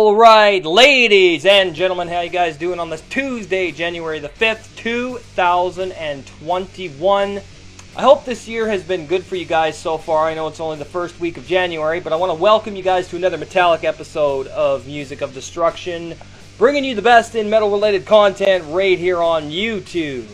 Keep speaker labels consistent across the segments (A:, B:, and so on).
A: Alright, ladies and gentlemen, how you guys doing on this Tuesday, January the 5th, 2021? I hope this year has been good for you guys so far. I know it's only the first week of January, but I want to welcome you guys to another Metallic episode of Music of Destruction, bringing you the best in metal-related content right here on YouTube.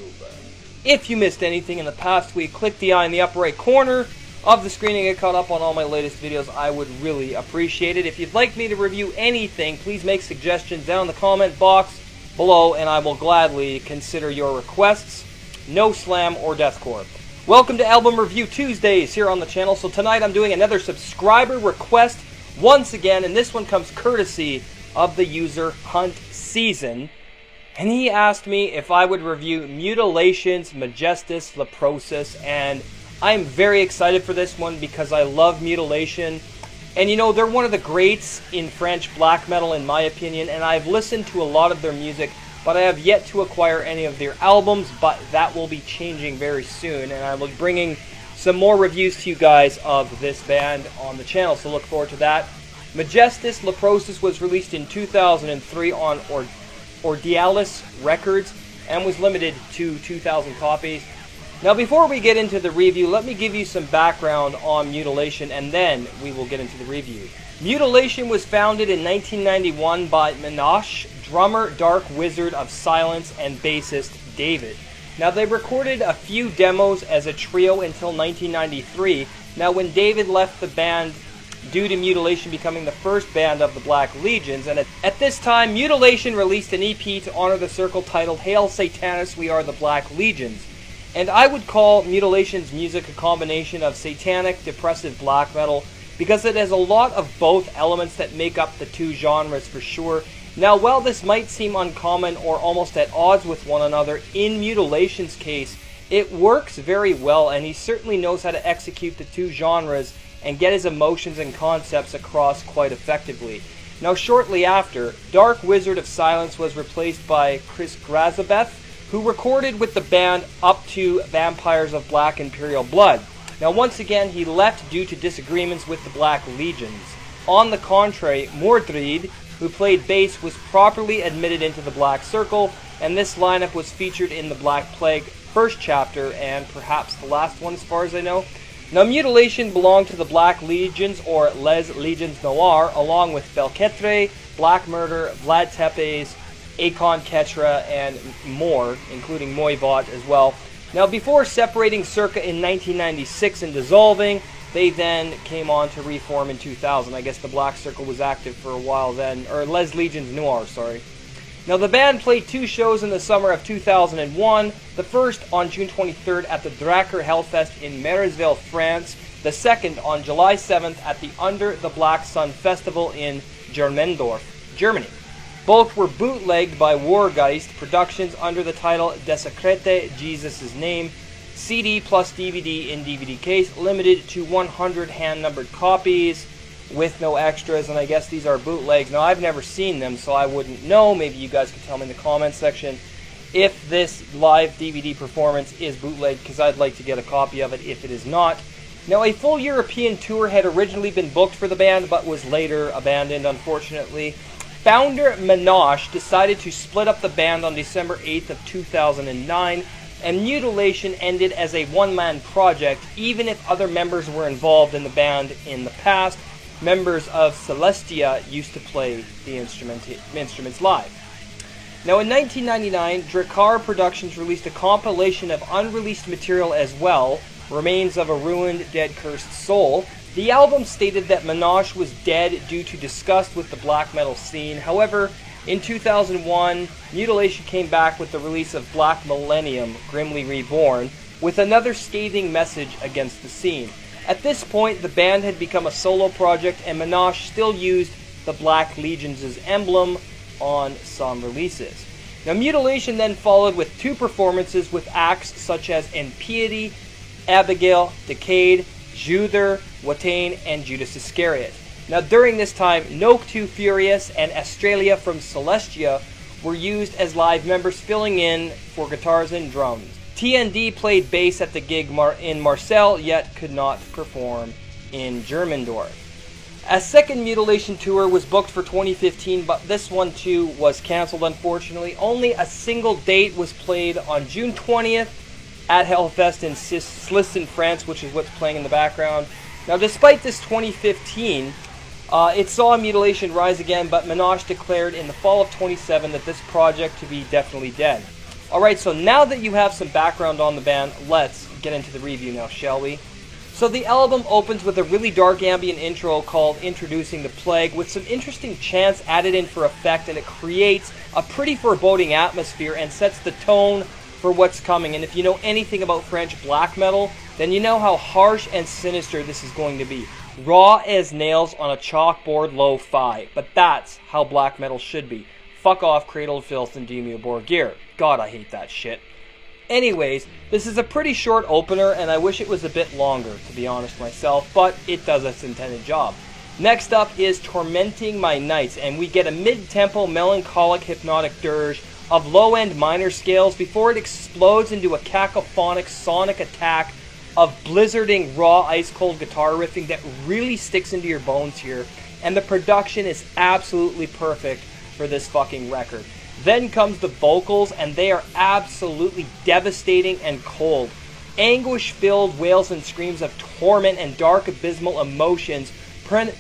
A: If you missed anything in the past week, click the eye in the upper right corner of the screen and get caught up on all my latest videos. I would really appreciate it. If you'd like me to review anything, please make suggestions down in the comment box below, and I will gladly consider your requests. No slam or deathcore. Welcome to Album Review Tuesdays here on the channel. So tonight I'm doing another subscriber request once again, and this one comes courtesy of the user Hunt Season. And he asked me if I would review Mutilation's Majestus Leprosus, and I'm very excited for this one because I love Mutilation. And you know, they're one of the greats in French black metal in my opinion, and I've listened to a lot of their music, but I have yet to acquire any of their albums, but that will be changing very soon, and I will be bringing some more reviews to you guys of this band on the channel, so look forward to that. Majestus Leprosus was released in 2003 on Ordialis Records and was limited to 2,000 copies. Now, before we get into the review, let me give you some background on Mutilation, and then we will get into the review. Mutilation was founded in 1991 by Menache, drummer Dark Wizard of Silence, and bassist David. Now, they recorded a few demos as a trio until 1993. Now, when David left the band due to Mutilation becoming the first band of the Black Legions, and at this time, Mutilation released an EP to honor the circle titled Hail Satanas, We Are the Black Legions. And I would call Mutilation's music a combination of satanic, depressive black metal, because it has a lot of both elements that make up the two genres for sure. Now, while this might seem uncommon or almost at odds with one another, in Mutilation's case, it works very well, and he certainly knows how to execute the two genres and get his emotions and concepts across quite effectively. Now, shortly after, Dark Wizard of Silence was replaced by Chris Grazabeth, who recorded with the band up to Vampires of Black Imperial Blood. Now, once again, he left due to disagreements with the Black Legions. On the contrary, Mordred, who played bass, was properly admitted into the Black Circle, and this lineup was featured in the Black Plague first chapter, and perhaps the last one as far as I know. Now, Mutilation belonged to the Black Legions, or Les Legions Noir, along with Belketre, Black Murder, Vlad Tepes, Akon Ketra, and more, including Moivot as well. Now, before separating circa in 1996 and dissolving, they then came on to reform in 2000. I guess the Black Circle was active for a while then, or Les Legions Noir, sorry. Now, the band played two shows in the summer of 2001, the first on June 23rd at the Dracker Hellfest in Merisville, France, the second on July 7th at the Under the Black Sun Festival in Germendorf, Germany. Both were bootlegged by Wargeist Productions under the title Desecrete Jesus' Name, CD plus DVD in DVD case, limited to 100 hand-numbered copies with no extras, and I guess these are bootlegs. Now, I've never seen them, so I wouldn't know. Maybe you guys could tell me in the comments section if this live DVD performance is bootleg, because I'd like to get a copy of it if it is not. Now, a full European tour had originally been booked for the band, but was later abandoned, unfortunately. Founder Menache decided to split up the band on December 8th of 2009, and Mutilation ended as a one-man project, even if other members were involved in the band in the past. Members of Celestia used to play the instruments live. Now, in 1999, Drakkar Productions released a compilation of unreleased material as well, Remains of a Ruined, Dead, Cursed Soul. The album stated that Menache was dead due to disgust with the black metal scene. However, in 2001, Mutilation came back with the release of Black Millennium, Grimly Reborn, with another scathing message against the scene. At this point, the band had become a solo project, and Menache still used the Black Legions' emblem on some releases. Now, Mutilation then followed with two performances with acts such as Impiety, Abigail, Decade, Juther, Watain, and Judas Iscariot. Now, during this time, Noctu Furious and Australia from Celestia were used as live members, filling in for guitars and drums. TND played bass at the gig in Marseille, yet could not perform in Germendorf. A second Mutilation tour was booked for 2015, but this one too was cancelled unfortunately. Only a single date was played on June 20th at Hellfest in Slisson, France, which is what's playing in the background. Now, despite this 2015, it saw Mutilation rise again, but Ménage declared in the fall of 27 that this project to be definitely dead. Alright, so now that you have some background on the band, let's get into the review now, shall we? So the album opens with a really dark ambient intro called Introducing the Plague, with some interesting chants added in for effect, and it creates a pretty foreboding atmosphere and sets the tone for what's coming. And if you know anything about French black metal, then you know how harsh and sinister this is going to be. Raw as nails on a chalkboard lo-fi. But that's how black metal should be. Fuck off Cradle of Filth and Dimmu Borgir. God, I hate that shit. Anyways, this is a pretty short opener, and I wish it was a bit longer, to be honest myself, but it does its intended job. Next up is Tormenting My Nights, and we get a mid-tempo, melancholic, hypnotic dirge of low-end minor scales before it explodes into a cacophonic sonic attack of blizzarding, raw, ice-cold guitar riffing that really sticks into your bones here, and the production is absolutely perfect for this fucking record. Then comes the vocals, and they are absolutely devastating and cold. Anguish-filled wails and screams of torment and dark abysmal emotions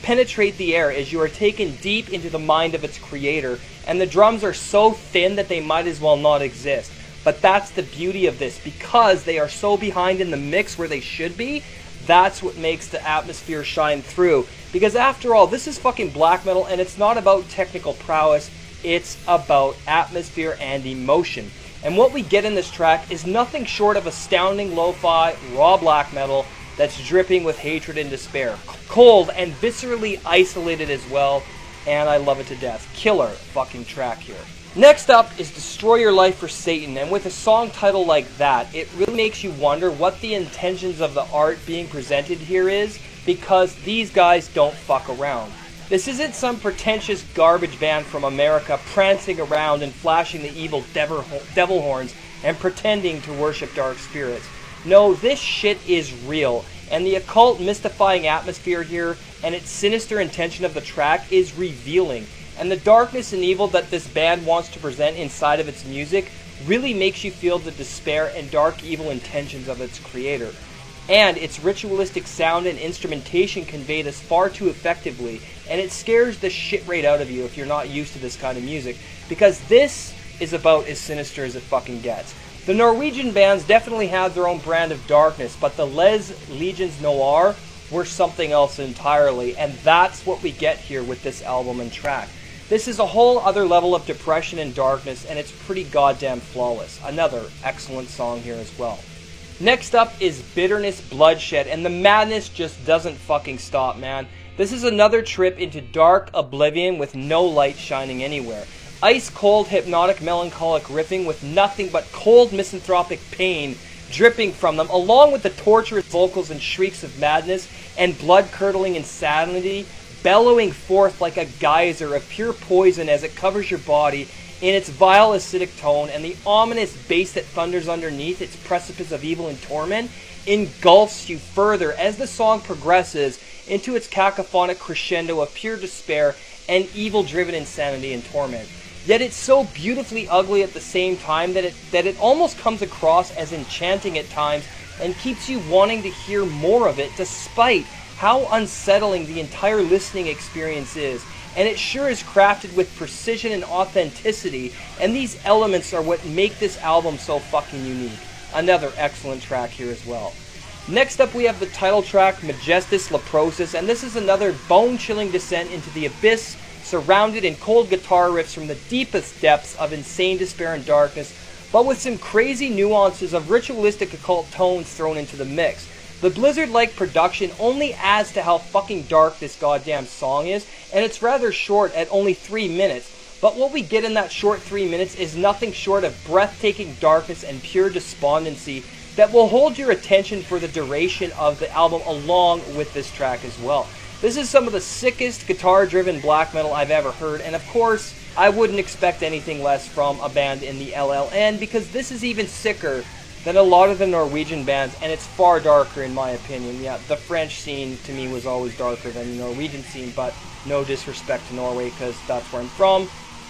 A: penetrate the air as you are taken deep into the mind of its creator, and the drums are so thin that they might as well not exist. But that's the beauty of this, because they are so behind in the mix where they should be. That's what makes the atmosphere shine through, because after all, this is fucking black metal, and it's not about technical prowess. It's about atmosphere and emotion. And what we get in this track is nothing short of astounding lo-fi, raw black metal that's dripping with hatred and despair. Cold and viscerally isolated as well, and I love it to death. Killer fucking track here. Next up is Destroy Your Life for Satan, and with a song title like that, it really makes you wonder what the intentions of the art being presented here is, because these guys don't fuck around. This isn't some pretentious garbage band from America prancing around and flashing the evil devil horns and pretending to worship dark spirits. No, this shit is real, and the occult mystifying atmosphere here and its sinister intention of the track is revealing. And the darkness and evil that this band wants to present inside of its music really makes you feel the despair and dark evil intentions of its creator. And its ritualistic sound and instrumentation convey this far too effectively, and it scares the shit right out of you if you're not used to this kind of music, because this is about as sinister as it fucking gets. The Norwegian bands definitely had their own brand of darkness, but the Les Legions Noir were something else entirely, and that's what we get here with this album and track. This is a whole other level of depression and darkness, and it's pretty goddamn flawless. Another excellent song here as well. Next up is Bitterness Bloodshed, and the madness just doesn't fucking stop, man. This is another trip into dark oblivion with no light shining anywhere. Ice-cold, hypnotic, melancholic riffing with nothing but cold, misanthropic pain dripping from them, along with the torturous vocals and shrieks of madness and blood-curdling insanity bellowing forth like a geyser of pure poison as it covers your body in its vile acidic tone, and the ominous bass that thunders underneath its precipice of evil and torment engulfs you further as the song progresses into its cacophonic crescendo of pure despair and evil-driven insanity and torment. Yet it's so beautifully ugly at the same time that it almost comes across as enchanting at times and keeps you wanting to hear more of it, despite how unsettling the entire listening experience is. And it sure is crafted with precision and authenticity, and these elements are what make this album so fucking unique. Another excellent track here as well. Next up we have the title track, Majestus Leprosus, and this is another bone-chilling descent into the abyss, surrounded in cold guitar riffs from the deepest depths of insane despair and darkness, but with some crazy nuances of ritualistic occult tones thrown into the mix. The Blizzard-like production only adds to how fucking dark this goddamn song is, and it's rather short at only 3 minutes, but what we get in that short 3 minutes is nothing short of breathtaking darkness and pure despondency that will hold your attention for the duration of the album along with this track as well. This is some of the sickest guitar-driven black metal I've ever heard, and of course, I wouldn't expect anything less from a band in the LLN, because this is even sicker than a lot of the Norwegian bands, and it's far darker in my opinion. Yeah, the French scene to me was always darker than the Norwegian scene, but no disrespect to Norway because that's where I'm from,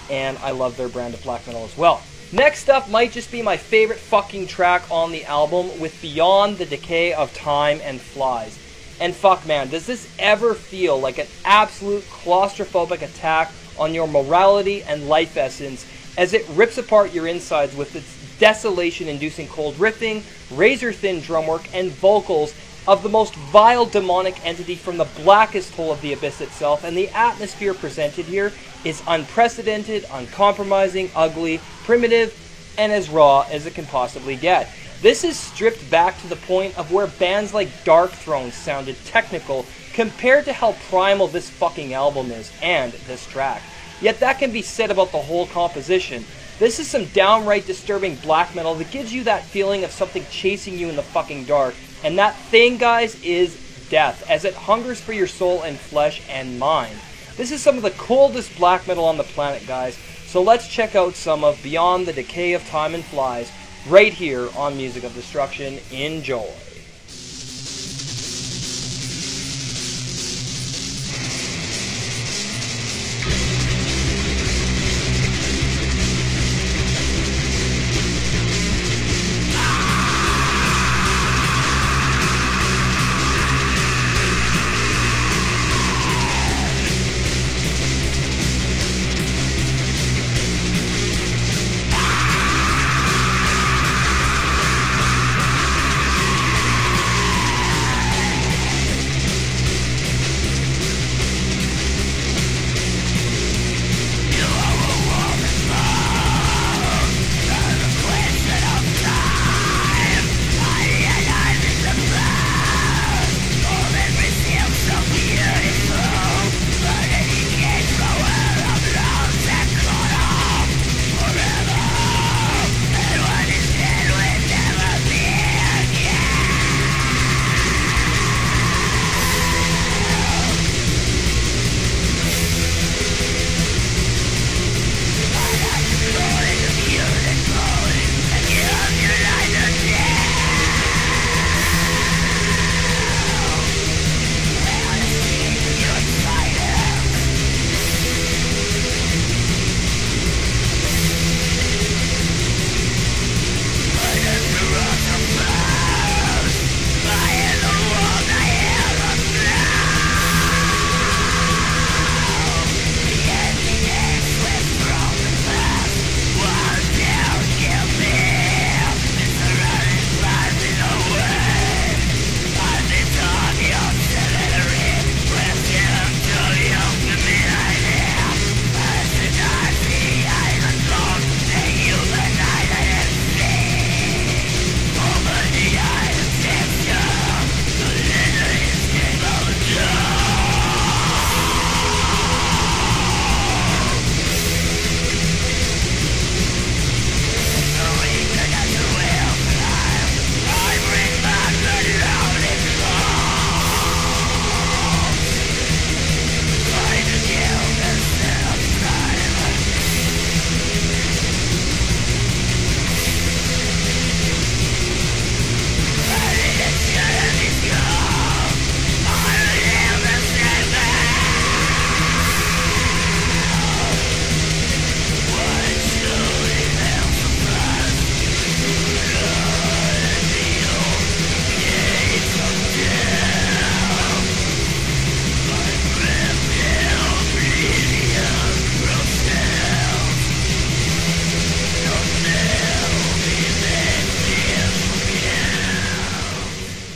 A: and I love their brand of black metal as well. Next up might just be my favorite fucking track on the album, with Beyond the Decay of Time and Flies. And fuck man, does this ever feel like an absolute claustrophobic attack on your morality and life essence as it rips apart your insides with its desolation-inducing cold riffing, razor-thin drumwork, and vocals of the most vile demonic entity from the blackest hole of the abyss itself, and the atmosphere presented here is unprecedented, uncompromising, ugly, primitive, and as raw as it can possibly get. This is stripped back to the point of where bands like Darkthrone sounded technical compared to how primal this fucking album is, and this track. Yet that can be said about the whole composition. This is some downright disturbing black metal that gives you that feeling of something chasing you in the fucking dark. And that thing, guys, is death, as it hungers for your soul and flesh and mind. This is some of the coldest black metal on the planet, guys. So let's check out some of Beyond the Decay of Time and Flies right here on Music of Destruction. Enjoy.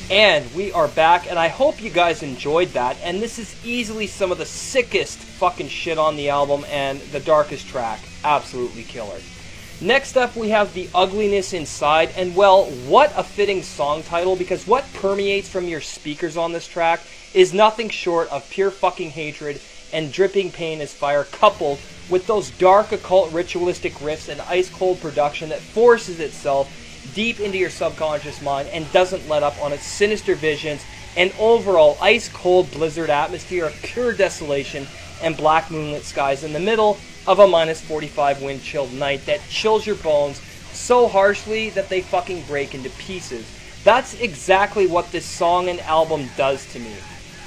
A: And we are back, and I hope you guys enjoyed that. And this is easily some of the sickest fucking shit on the album, and the darkest track. Absolutely killer. Next up, we have The Ugliness Inside, and well, what a fitting song title, because what permeates from your speakers on this track is nothing short of pure fucking hatred and dripping pain as fire, coupled with those dark occult ritualistic riffs and ice-cold production that forces itself deep into your subconscious mind and doesn't let up on its sinister visions and overall ice-cold blizzard atmosphere of pure desolation and black moonlit skies in the middle of a minus 45 wind chilled night that chills your bones so harshly that they fucking break into pieces. That's exactly what this song and album does to me.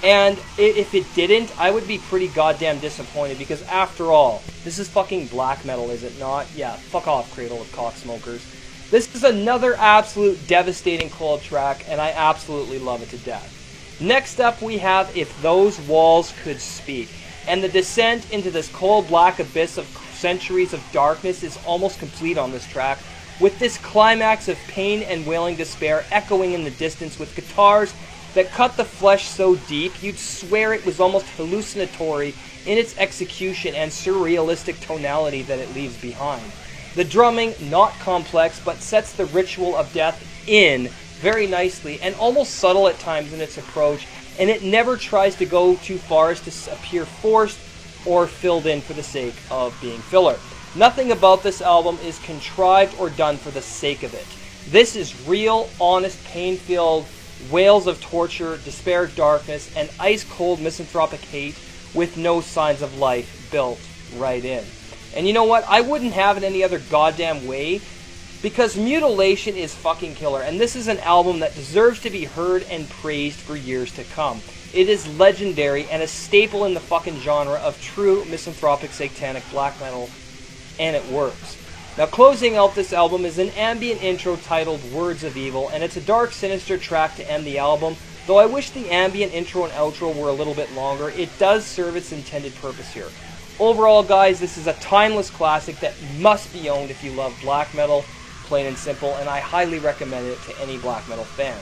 A: And if it didn't, I would be pretty goddamn disappointed, because after all, this is fucking black metal, is it not? Yeah, fuck off, Cradle of Cocksmokers. This is another absolute devastating cold track, and I absolutely love it to death. Next up we have If Those Walls Could Speak. And the descent into this cold black abyss of centuries of darkness is almost complete on this track, with this climax of pain and wailing despair echoing in the distance with guitars that cut the flesh so deep you'd swear it was almost hallucinatory in its execution and surrealistic tonality that it leaves behind. The drumming, not complex, but sets the ritual of death in very nicely and almost subtle at times in its approach, and it never tries to go too far as to appear forced or filled in for the sake of being filler. Nothing about this album is contrived or done for the sake of it. This is real, honest, pain-filled wails of torture, despair, darkness, and ice-cold misanthropic hate with no signs of life built right in. And you know what? I wouldn't have it any other goddamn way, because Mutilation is fucking killer, and this is an album that deserves to be heard and praised for years to come. It is legendary and a staple in the fucking genre of true misanthropic satanic black metal, and it works. Now, closing out this album is an ambient intro titled Words of Evil, and it's a dark, sinister track to end the album. Though I wish the ambient intro and outro were a little bit longer, it does serve its intended purpose here. Overall, guys, this is a timeless classic that must be owned if you love black metal, plain and simple, and I highly recommend it to any black metal fan.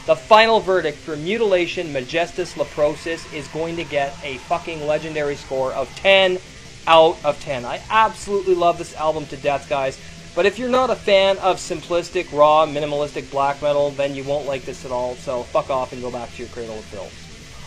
A: The final verdict for Mutilation Majestus Leprosus is going to get a fucking legendary score of 10 out of 10. I absolutely love this album to death, guys, but if you're not a fan of simplistic, raw, minimalistic black metal, then you won't like this at all, so fuck off and go back to your cradle of filth.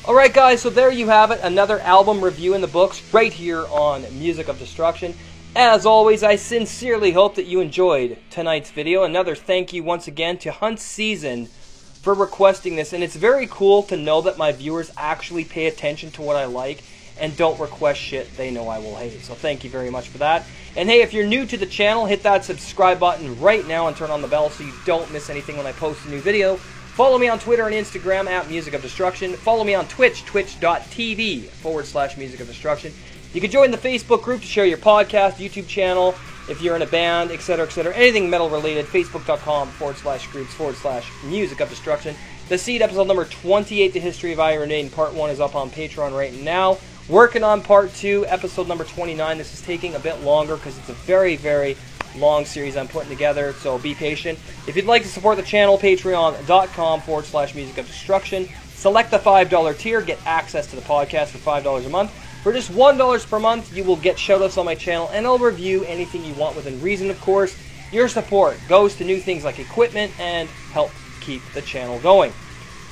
A: Alright guys, so there you have it, another album review in the books, right here on Music of Destruction. As always, I sincerely hope that you enjoyed tonight's video. Another thank you once again to Hunt Season for requesting this, and it's very cool to know that my viewers actually pay attention to what I like and don't request shit they know I will hate. So thank you very much for that. And hey, if you're new to the channel, hit that subscribe button right now and turn on the bell so you don't miss anything when I post a new video. Follow me on Twitter and Instagram at Music of Destruction. Follow me on Twitch, twitch.tv/Music of Destruction. You can join the Facebook group to share your podcast, YouTube channel, if you're in a band, etc., etc., anything metal related, facebook.com/groups/Music of Destruction. The Seed episode number 28, The History of Iron Maiden, part 1 is up on Patreon right now. Working on part 2, episode number 29. This is taking a bit longer because it's a very, very long series I'm putting together, so be patient. If you'd like to support the channel, patreon.com/Music of Destruction. Select the $5 tier, get access to the podcast for $5 a month. For just $1 per month, you will get shoutouts on my channel, and I'll review anything you want within reason, of course. Your support goes to new things like equipment and help keep the channel going.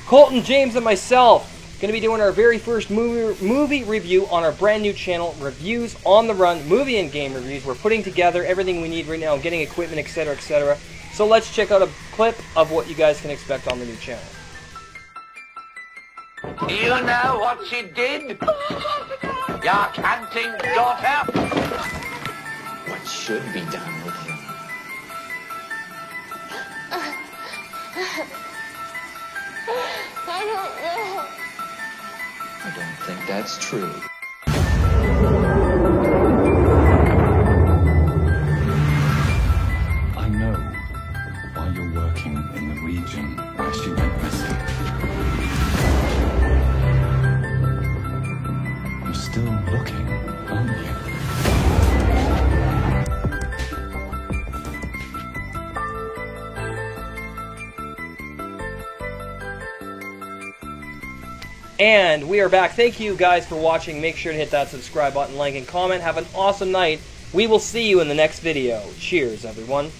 A: Colton, James, and myself going to be doing our very first movie review on our brand new channel, Reviews on the Run, movie and game reviews. We're putting together everything we need right now, getting equipment, etc., etc. So let's check out a clip of what you guys can expect on the new channel.
B: You know what she did? Your canting daughter?
C: What should be done with him?
D: I don't know.
C: I don't think that's true.
E: I know why you're working in the region where she went missing. You're still looking, aren't you?
A: And we are back. Thank you guys for watching. Make sure to hit that subscribe button, like, and comment. Have an awesome night. We will see you in the next video. Cheers, everyone.